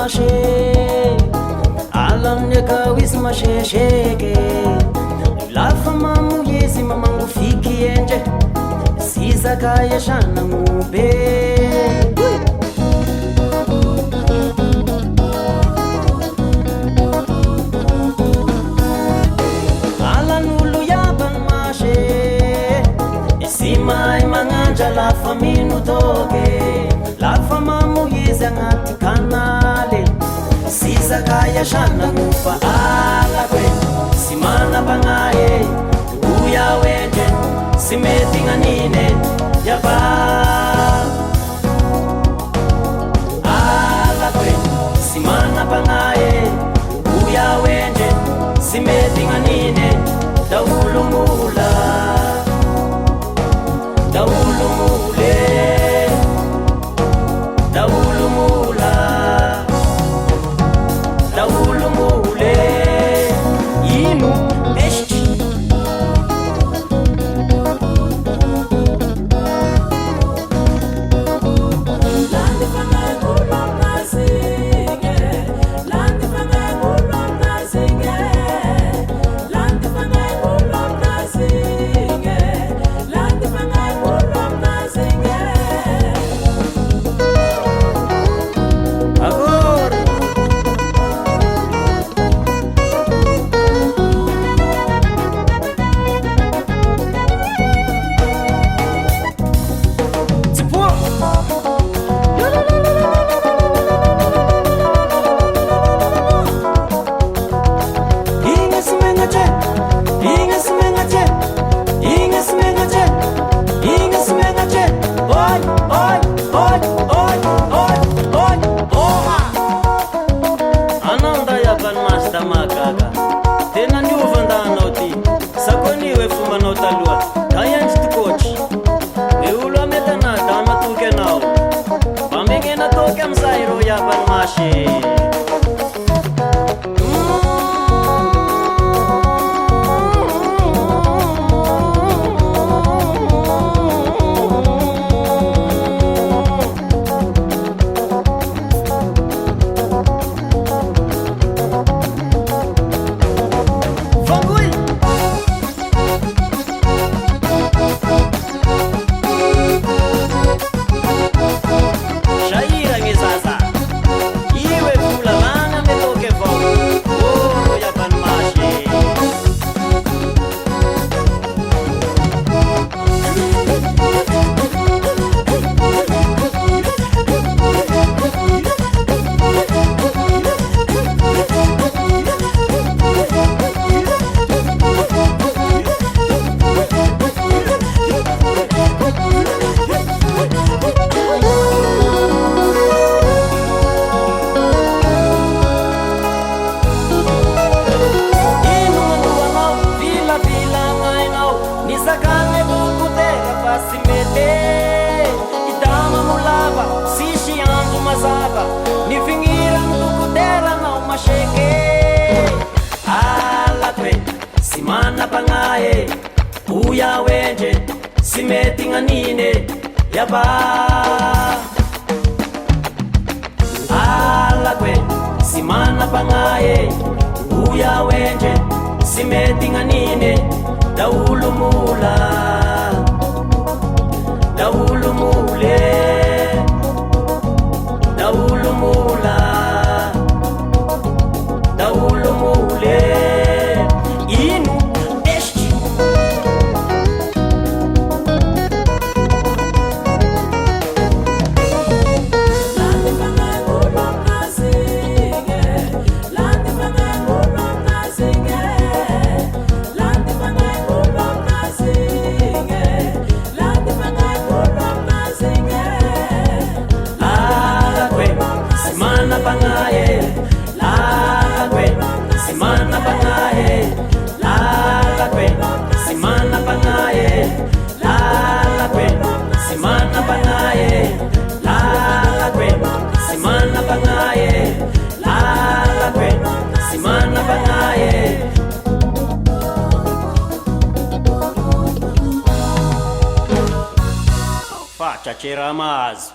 mashe alamneka wis mashesheke lafa mamuyizi mamangu fiki enje sizakaya shana mube alanulu yaban mashe isimai manganja lafa minutoke lafa mamuyizi angati kanale sizakaya shana mufa alakwe simana bangaye uya wenje simetinganine yaba alakwe simana bangaye uya wenje simetinganine dawulumula dawulumule dawulumula dawulumule inu eshti tena ni uvandana oti sakoni we fuma no talua kayan stikochi e ulo metana dama tuke nao pambenge na toke mzairo ya banmashe idama mulava sishi anzu mazava nifingira mtukudera na umasheke alakwe simana pangaye uya wenje simetinganine yaba alakwe simana pangaye uya wenje simetinganine dawulumula dawulumule dawulumula dawulumule inu eshti pangaye alakwe simana pangaye alakwe simana pangaye alakwe simana pangaye alakwe simana pangaye alakwe simana pangaye facha chera mazi